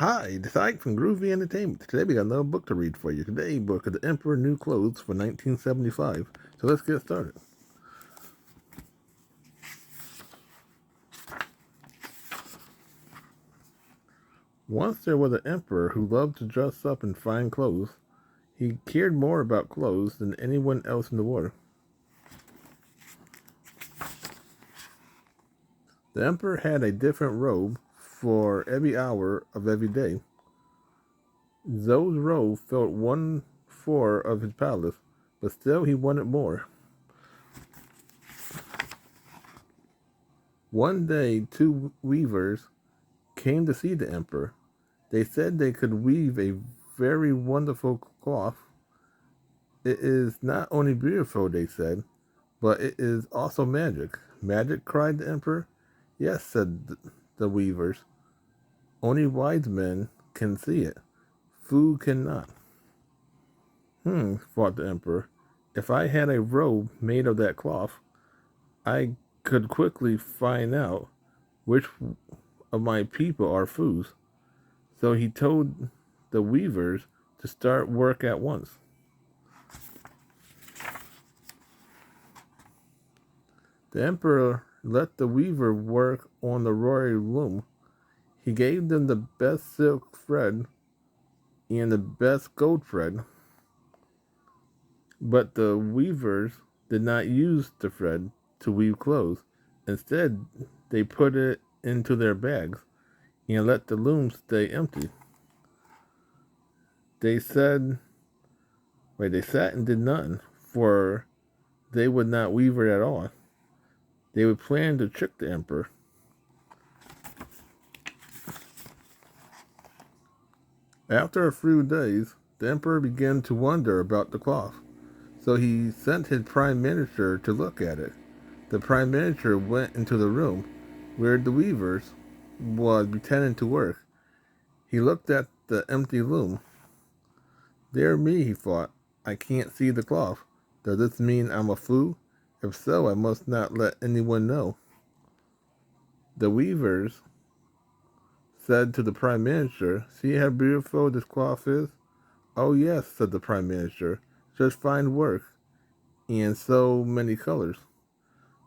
Hi, it's Ike from Groovy Entertainment. Today we got another book to read for you. Today, book of The Emperor New Clothes for 1975. So let's get started. Once there was an emperor who loved to dress up in fine clothes. He cared more about clothes than anyone else in the world. The emperor had a different robe for every hour of every day. Those robes filled 1/4 of his palace, but still he wanted more. One day, two weavers came to see the emperor. They said they could weave a very wonderful cloth. It is not only beautiful, they said, but it is also magic. Magic? Cried the emperor. Yes, said the weavers. Only wise men can see it. Fool cannot. Thought the emperor. If I had a robe made of that cloth, I could quickly find out which of my people are fools. So he told the weavers to start work at once. The emperor let the weaver work on the royal loom. He gave them the best silk thread and the best gold thread, but the weavers did not use the thread to weave clothes. Instead, they put it into their bags and let the loom stay empty. They said, they sat and did nothing, for they would not weave it at all. They would plan to trick the emperor. After a few days, the emperor began to wonder about the cloth, so he sent his prime minister to look at it. The prime minister went into the room where the weavers was pretending to work. He looked at the empty loom. Dear me, he thought, I can't see the cloth. Does this mean I'm a fool? If so, I must not let anyone know. The weavers said to the prime minister, see how beautiful this cloth is? Oh yes, said the prime minister, just fine work, and so many colors.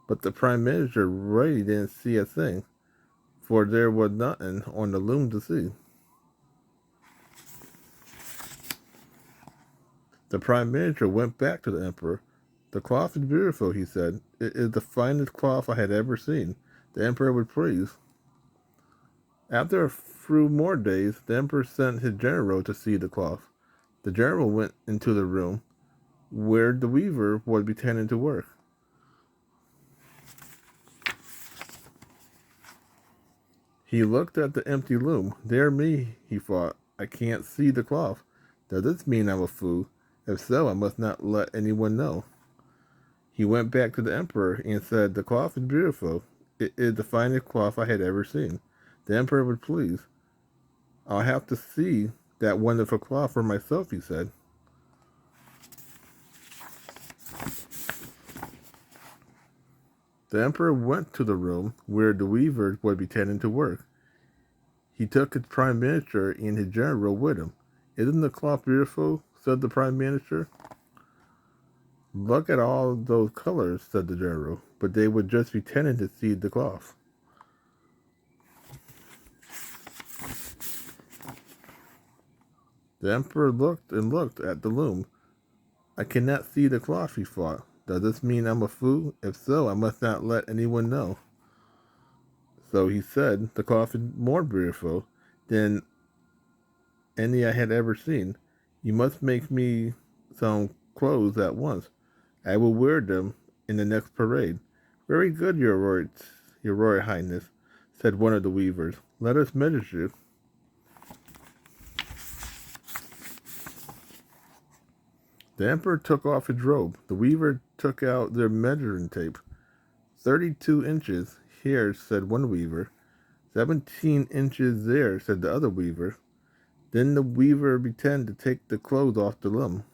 But the prime minister really didn't see a thing, for there was nothing on the loom to see. The prime minister went back to the emperor. The cloth is beautiful, he said. It is the finest cloth I had ever seen. The emperor was pleased. After a few more days, the emperor sent his general to see the cloth. The general went into the room where the weaver was pretending to work. He looked at the empty loom. Dear me, he thought, I can't see the cloth. Does this mean I'm a fool? If so, I must not let anyone know. He went back to the emperor and said, the cloth is beautiful. It is the finest cloth I had ever seen. The emperor was pleased. I'll have to see that wonderful cloth for myself, he said. The emperor went to the room where the weavers were pretending to work. He took his prime minister and his general with him. Isn't the cloth beautiful? Said the prime minister. Look at all those colors, said the general, but they were just pretending to see the cloth. The emperor looked and looked at the loom. I cannot see the cloth, he thought. Does this mean I'm a fool? If so, I must not let anyone know. So he said, the cloth is more beautiful than any I had ever seen. You must make me some clothes at once. I will wear them in the next parade. Very good, your royal highness, said one of the weavers. Let us measure you. The emperor took off his robe. The weaver took out their measuring tape. 32 inches here, said one weaver. 17 inches there, said the other weaver. Then the weaver began to take the clothes off the loom.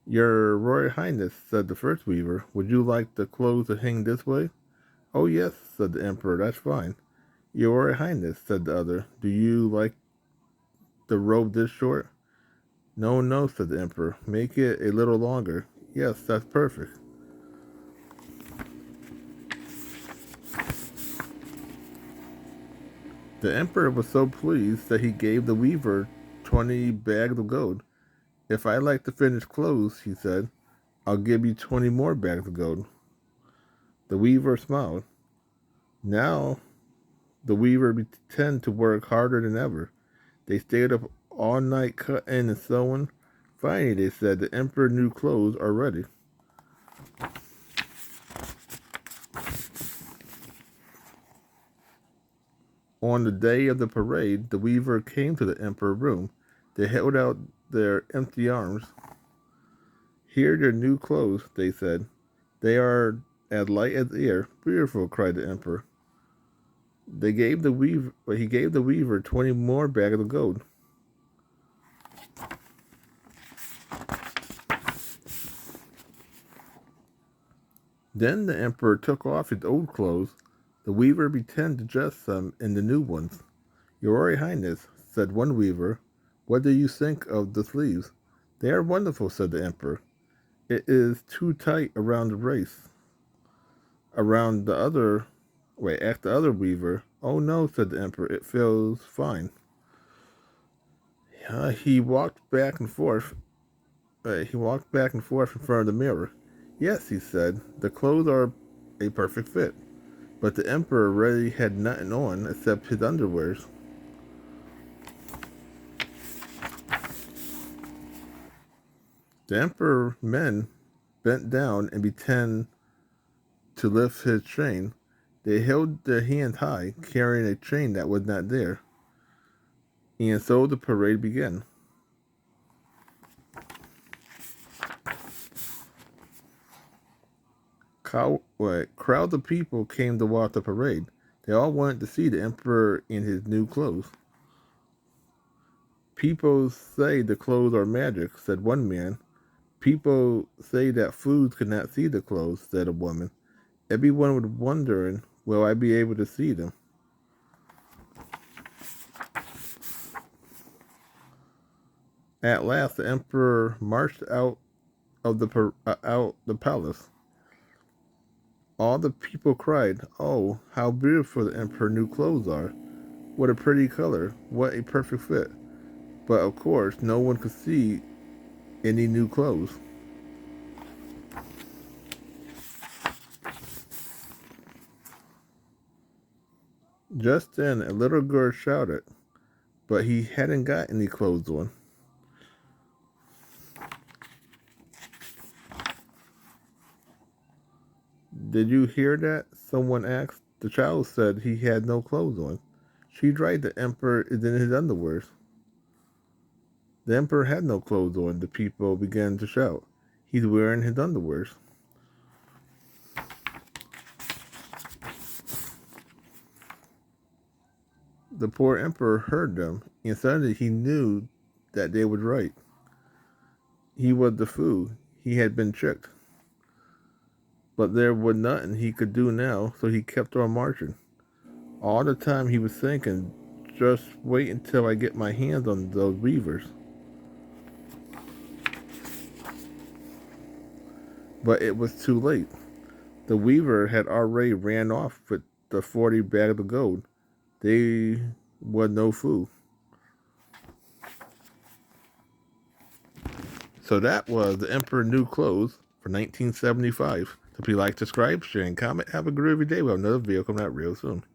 Your Royal Highness, said the first weaver, would you like the clothes to hang this way? Oh yes, said the emperor, that's fine. Your Highness, said the other, do you like the robe this short? No, no, said the emperor. Make it a little longer. Yes, that's perfect. The emperor was so pleased that he gave the weaver 20 bags of gold. If I like the finished clothes, he said, I'll give you 20 more bags of gold. The weaver smiled. Now the weaver began to work harder than ever. They stayed up all night cutting and sewing. Finally, they said, the emperor's new clothes are ready. On the day of the parade, the weaver came to the emperor's room. They held out their empty arms. Here are your new clothes, they said. They are as light as air. Beautiful, cried the emperor. He gave the weaver 20 more bags of gold. Then the emperor took off his old clothes. The weaver pretended to dress them in the new ones. Your Royal Highness, said one weaver, what do you think of the sleeves? They are wonderful, said the emperor. It is too tight around the waist. Around the other, asked the other weaver. Oh no, said the emperor, it feels fine. He walked back and forth. He walked back and forth in front of the mirror. Yes, he said, the clothes are a perfect fit. But the emperor really had nothing on except his underwears. The emperor's men bent down and began to lift his chain. They held their hands high, carrying a chain that was not there. And so the parade began. Crowds of people came to watch the parade. They all wanted to see the emperor in his new clothes. People say the clothes are magic, said one man. People say that fools could not see the clothes, said a woman. Everyone was wondering, will I be able to see them? At last, the emperor marched out of the palace. All the people cried, "Oh, how beautiful the emperor's new clothes are! What a pretty color! What a perfect fit!" But of course, no one could see any new clothes. Just then, a little girl shouted, but he hadn't got any clothes on. Did you hear that? Someone asked. The child said he had no clothes on. She's right, the emperor is in his underwears. The emperor had no clothes on. The people began to shout. He's wearing his underwears. The poor emperor heard them, and suddenly he knew that they were right. He was the fool. He had been tricked. But there was nothing he could do now, so he kept on marching. All the time he was thinking, just wait until I get my hands on those weavers. But it was too late. The weaver had already ran off with the 40 bags of gold. They were no fool. So that was The Emperor New Clothes for 1975. So if you like, subscribe, share, and comment. Have a groovy day. We'll have another video coming out real soon.